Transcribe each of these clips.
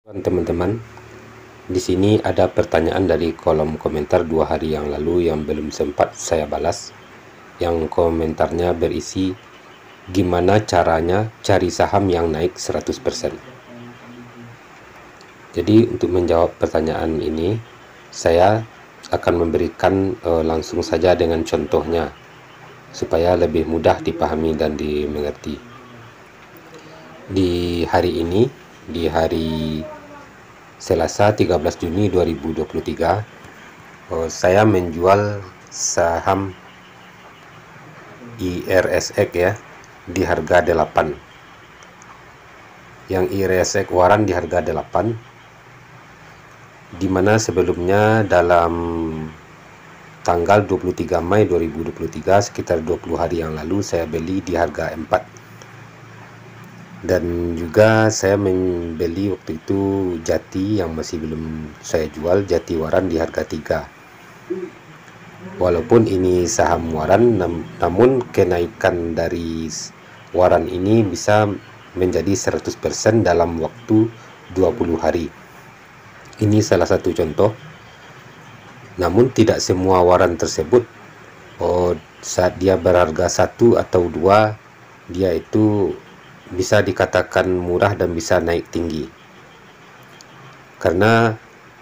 Teman-teman, di sini ada pertanyaan dari kolom komentar 2 hari yang lalu yang belum sempat saya balas. Yang komentarnya berisi, gimana caranya cari saham yang naik 100%. Jadi untuk menjawab pertanyaan ini, saya akan memberikan langsung saja dengan contohnya, supaya lebih mudah dipahami dan dimengerti. Di hari ini, di hari Selasa 13 Juni 2023, saya menjual saham IRSX ya di harga 8. Yang IRSX waran di harga 8, dimana sebelumnya dalam tanggal 23 Mei 2023, sekitar 20 hari yang lalu, saya beli di harga 4. Dan juga saya membeli waktu itu Jati yang masih belum saya jual, Jati waran di harga 3. Walaupun ini saham waran, namun kenaikan dari waran ini bisa menjadi 100% dalam waktu 20 hari. Ini salah satu contoh. Namun tidak semua waran tersebut saat dia berharga 1 atau 2, dia itu bisa dikatakan murah dan bisa naik tinggi. Karena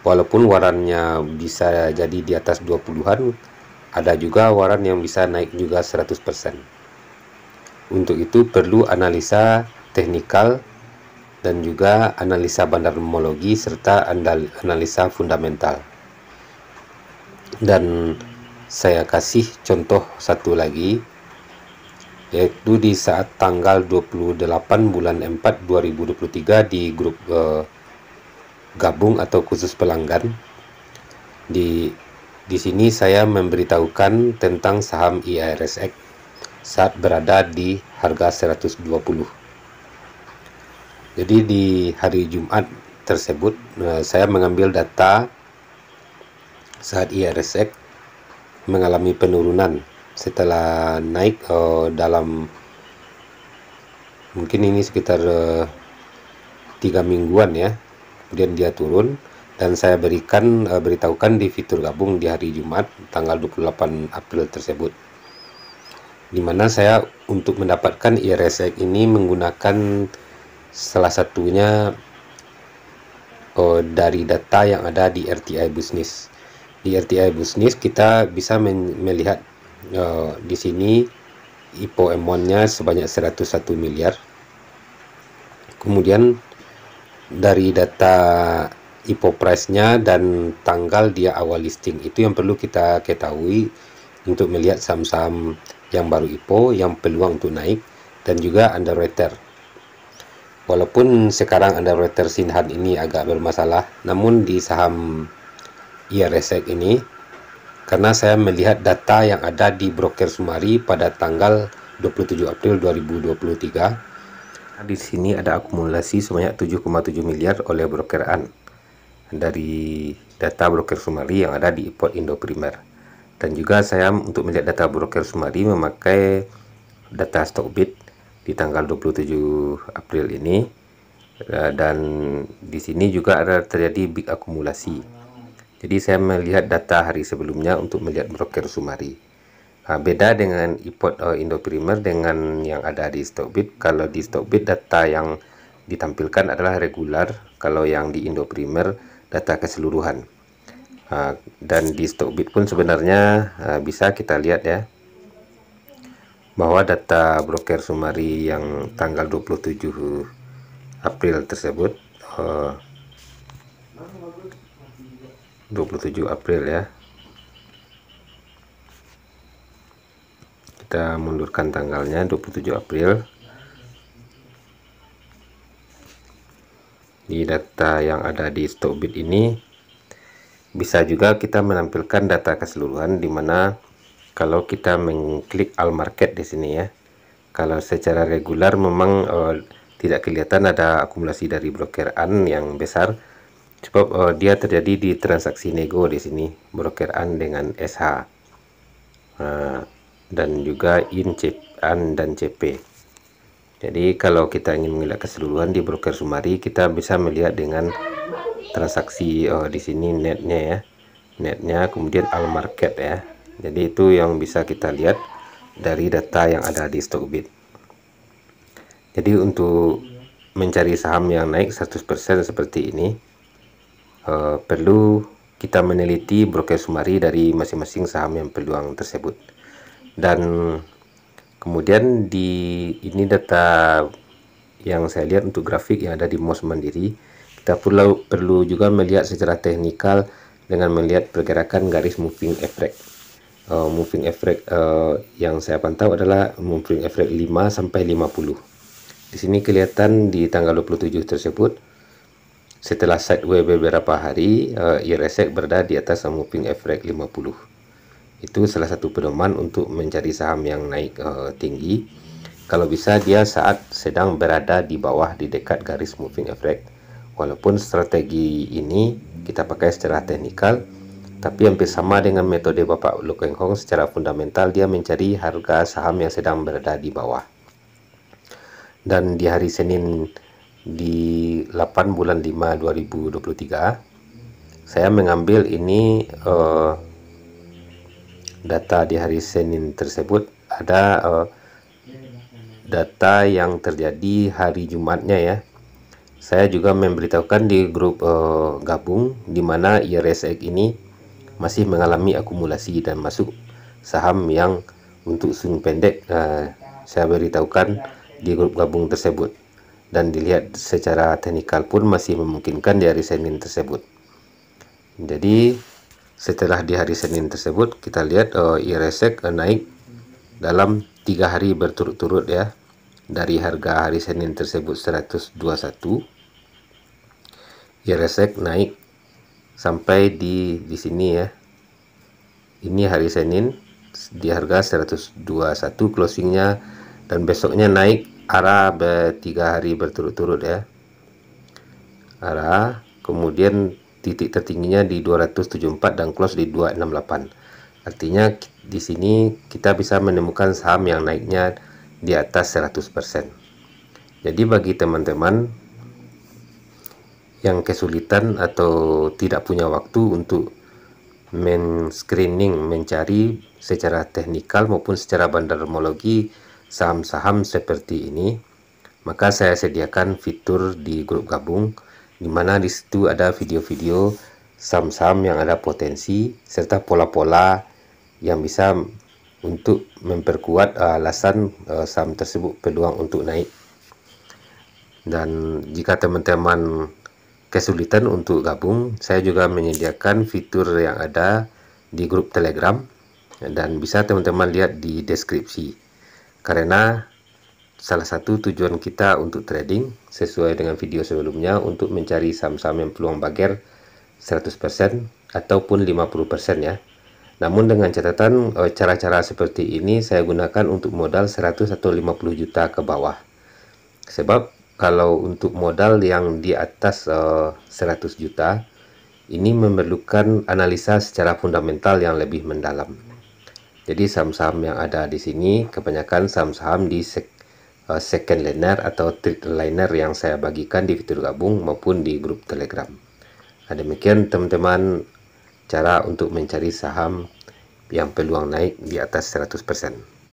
walaupun warannya bisa jadi di atas 20-an, ada juga waran yang bisa naik juga 100%. Untuk itu perlu analisa teknikal dan juga analisa bandarmologi serta analisa fundamental. Dan saya kasih contoh satu lagi, yaitu di saat tanggal 28 bulan 4 2023 di grup gabung atau khusus pelanggan. Di sini saya memberitahukan tentang saham IRSX saat berada di harga 120. Jadi di hari Jumat tersebut saya mengambil data saat IRSX mengalami penurunan setelah naik dalam mungkin ini sekitar 3 mingguan ya, kemudian dia turun, dan saya beritahukan di fitur gabung di hari Jumat tanggal 28 April tersebut, dimana saya untuk mendapatkan IRSX ini menggunakan salah satunya dari data yang ada di RTI Business. Di RTI Business kita bisa melihat di sini IPO M1-nya sebanyak 101 miliar. Kemudian dari data IPO price-nya dan tanggal dia awal listing, itu yang perlu kita ketahui untuk melihat saham-saham yang baru IPO, yang peluang untuk naik, dan juga underwater. Walaupun sekarang underwater Sinhan ini agak bermasalah, namun di saham IRSX ini, karena saya melihat data yang ada di broker Sumari pada tanggal 27 April 2023, di sini ada akumulasi sebanyak 7,7 miliar oleh broker AN dari data broker Sumari yang ada di Ipot Indo Primer. Dan juga saya untuk melihat data broker Sumari memakai data Stockbit di tanggal 27 April ini, dan di sini juga ada terjadi big akumulasi. Jadi saya melihat data hari sebelumnya untuk melihat broker Sumari. Beda dengan Ipot Indo Primer dengan yang ada di Stockbit. Kalau di Stockbit data yang ditampilkan adalah regular, kalau yang di Indo Primer data keseluruhan. Dan di Stockbit pun sebenarnya bisa kita lihat ya, bahwa data broker Sumari yang tanggal 27 April tersebut 27 April ya, kita mundurkan tanggalnya 27 April. Di data yang ada di Stockbit ini bisa juga kita menampilkan data keseluruhan, dimana kalau kita mengklik all market di sini ya, kalau secara regular memang tidak kelihatan ada akumulasi dari broker AN yang besar, sebab dia terjadi di transaksi nego di sini, broker AN dengan SH dan juga AN dan CP. Jadi kalau kita ingin melihat keseluruhan di broker Sumari, kita bisa melihat dengan transaksi di sini netnya ya, netnya, kemudian all market ya. Jadi itu yang bisa kita lihat dari data yang ada di Stockbit. Jadi untuk mencari saham yang naik 100% seperti ini, perlu kita meneliti broker Sumari dari masing-masing saham yang peluang tersebut. Dan kemudian ini data yang saya lihat untuk grafik yang ada di MOS Mandiri, kita perlu juga melihat secara teknikal dengan melihat pergerakan garis moving average. Moving average yang saya pantau adalah moving average 5 sampai 50. Di sini kelihatan di tanggal 27 tersebut, setelah sideways beberapa hari, RSI berada di atas moving average 50. Itu salah satu pedoman untuk mencari saham yang naik tinggi. Kalau bisa dia saat sedang berada di bawah di dekat garis moving average. Walaupun strategi ini kita pakai secara teknikal, tapi hampir sama dengan metode Bapak Loh Keng Hong. Secara fundamental dia mencari harga saham yang sedang berada di bawah. Dan di hari Senin di 8 bulan 5 2023 saya mengambil ini data di hari Senin tersebut. Ada data yang terjadi hari Jumatnya ya. Saya juga memberitahukan di grup gabung di mana IRSX ini masih mengalami akumulasi dan masuk saham yang untuk swing pendek. Saya beritahukan di grup gabung tersebut, dan dilihat secara teknikal pun masih memungkinkan di hari Senin tersebut. Jadi setelah di hari Senin tersebut kita lihat IRSX naik dalam 3 hari berturut-turut ya. Dari harga hari Senin tersebut 121, IRSX naik sampai di sini ya. Ini hari Senin di harga 121 closingnya, dan besoknya naik arah 3 hari berturut-turut ya. Arah, kemudian titik tertingginya di 274 dan close di 268. Artinya di sini kita bisa menemukan saham yang naiknya di atas 100%. Jadi bagi teman-teman yang kesulitan atau tidak punya waktu untuk men-screening, mencari secara teknikal maupun secara bandarmologi saham-saham seperti ini, maka saya sediakan fitur di grup gabung, di mana di situ ada video-video saham-saham yang ada potensi serta pola-pola yang bisa untuk memperkuat alasan saham tersebut peluang untuk naik. Dan jika teman-teman kesulitan untuk gabung, saya juga menyediakan fitur yang ada di grup Telegram, dan bisa teman-teman lihat di deskripsi. Karena salah satu tujuan kita untuk trading sesuai dengan video sebelumnya untuk mencari saham-saham yang peluang bager 100% ataupun 50% ya. Namun dengan catatan cara-cara seperti ini saya gunakan untuk modal 100 atau 50 juta ke bawah. Sebab kalau untuk modal yang di atas 100 juta ini memerlukan analisa secara fundamental yang lebih mendalam. Jadi saham-saham yang ada di sini kebanyakan saham-saham di second liner atau third liner yang saya bagikan di fitur gabung maupun di grup Telegram. Demikian teman-teman cara untuk mencari saham yang peluang naik di atas 100%.